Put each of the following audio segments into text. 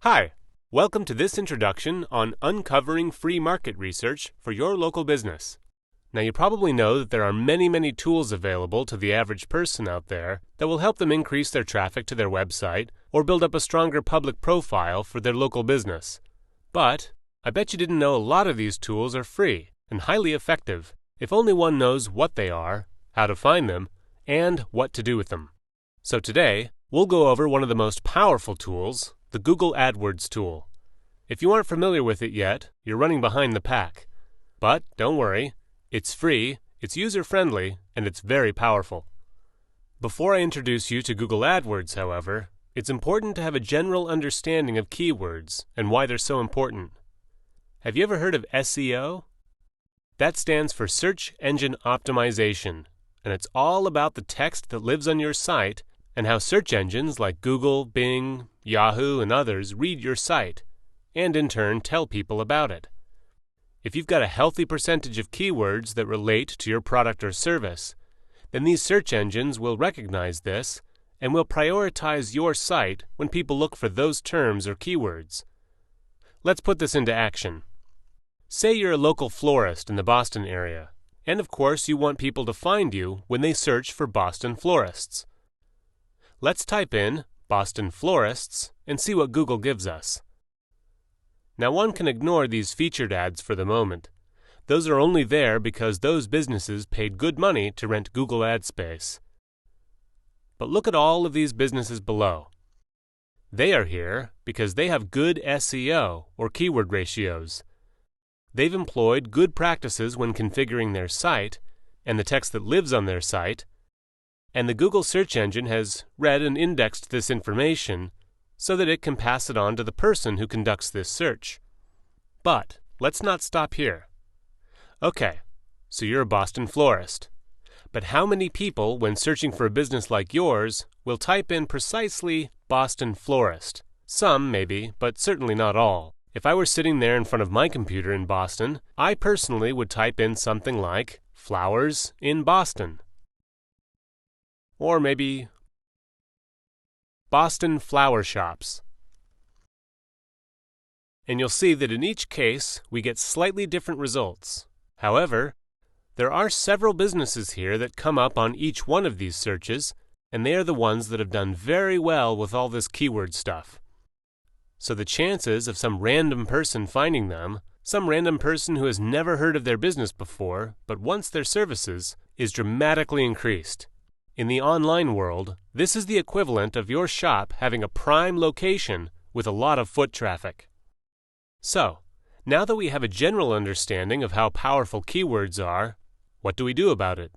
Hi, welcome to this introduction on uncovering free market research for your local business. Now you probably know that there are many tools available to the average person out there that will help them increase their traffic to their website or build up a stronger public profile for their local business. But I bet you didn't know a lot of these tools are free and highly effective if only one knows what they are, how to find them, and what to do with them. So today, we'll go over one of the most powerful tools, the Google AdWords tool. If you aren't familiar with it yet, you're running behind the pack. But don't worry, it's free, it's user-friendly, and it's very powerful. Before I introduce you to Google AdWords, however, it's important to have a general understanding of keywords and why they're so important. Have you ever heard of SEO? That stands for Search Engine Optimization, and it's all about the text that lives on your site and how search engines like Google, Bing, Yahoo, and others read your site, and in turn tell people about it. If you've got a healthy percentage of keywords that relate to your product or service, then these search engines will recognize this and will prioritize your site when people look for those terms or keywords. Let's put this into action. Say you're a local florist in the Boston area, and of course you want people to find you when they search for Boston florists. Let's type in Boston florists and see what Google gives us. Now one can ignore these featured ads for the moment. Those are only there because those businesses paid good money to rent Google ad space. But look at all of these businesses below. They are here because they have good SEO or keyword ratios. They've employed good practices when configuring their site and the text that lives on their site, and the Google search engine has read and indexed this information so that it can pass it on to the person who conducts this search. But let's not stop here. Okay, so you're a Boston florist. But how many people, when searching for a business like yours, will type in precisely Boston florist? Some, maybe, but certainly not all. If I were sitting there in front of my computer in Boston, I personally would type in something like flowers in Boston. Or maybe Boston flower shops. And you'll see that in each case we get slightly different results. However, there are several businesses here that come up on each one of these searches, and they are the ones that have done very well with all this keyword stuff. So the chances of some random person finding them, some random person who has never heard of their business before but wants their services, is dramatically increased. In the online world, this is the equivalent of your shop having a prime location with a lot of foot traffic. So, now that we have a general understanding of how powerful keywords are, what do we do about it?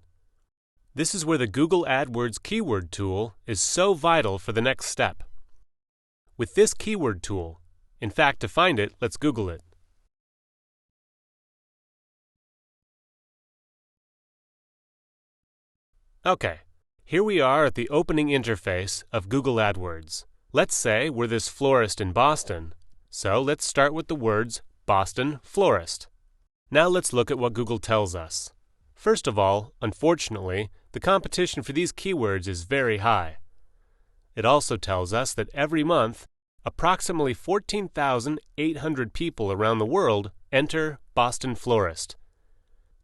This is where the Google AdWords keyword tool is so vital for the next step. With this keyword tool, in fact, to find it, let's Google it. Okay. Here we are at the opening interface of Google AdWords. Let's say we're this florist in Boston, so let's start with the words Boston florist. Now let's look at what Google tells us. First of all, unfortunately, the competition for these keywords is very high. It also tells us that every month, approximately 14,800 people around the world enter Boston florist.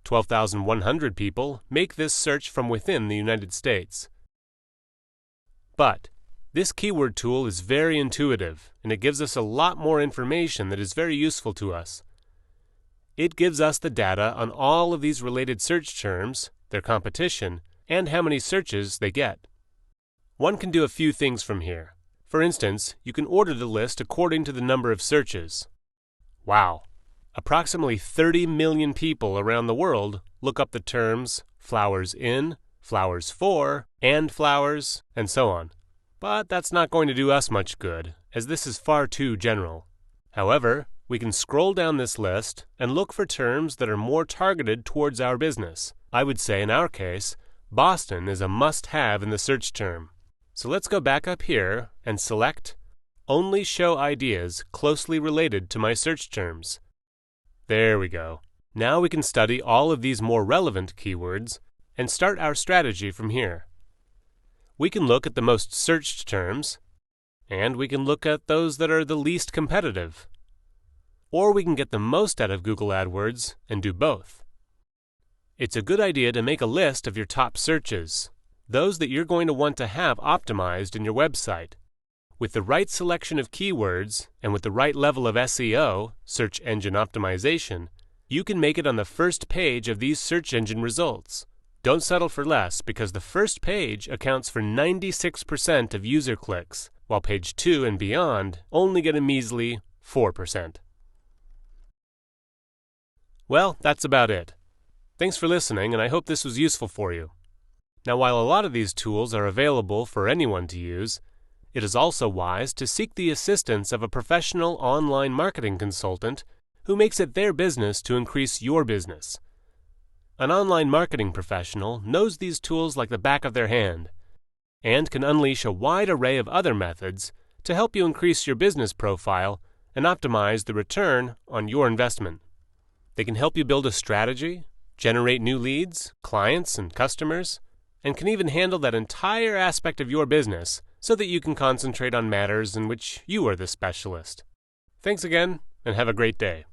12,100 people make this search from within the United States. But this keyword tool is very intuitive, and it gives us a lot more information that is very useful to us. It gives us the data on all of these related search terms, their competition, and how many searches they get. One can do a few things from here. For instance, you can order the list according to the number of searches. Wow! Approximately 30 million people around the world look up the terms flowers in, flowers for, and flowers, and so on. But that's not going to do us much good, as this is far too general. However, we can scroll down this list and look for terms that are more targeted towards our business. I would say in our case, Boston is a must-have in the search term. So let's go back up here and select Only Show Ideas Closely Related to My Search Terms. There we go. Now we can study all of these more relevant keywords and start our strategy from here. We can look at the most searched terms, and we can look at those that are the least competitive. Or we can get the most out of Google AdWords and do both. It's a good idea to make a list of your top searches, those that you're going to want to have optimized in your website. With the right selection of keywords and with the right level of SEO, search engine optimization, you can make it on the first page of these search engine results. Don't settle for less, because the first page accounts for 96% of user clicks, while page 2 and beyond only get a measly 4%. Well, that's about it. Thanks for listening, and I hope this was useful for you. Now, while a lot of these tools are available for anyone to use, it is also wise to seek the assistance of a professional online marketing consultant who makes it their business to increase your business. An online marketing professional knows these tools like the back of their hand and can unleash a wide array of other methods to help you increase your business profile and optimize the return on your investment. They can help you build a strategy, generate new leads, clients, and customers, and can even handle that entire aspect of your business so that you can concentrate on matters in which you are the specialist. Thanks again, and have a great day.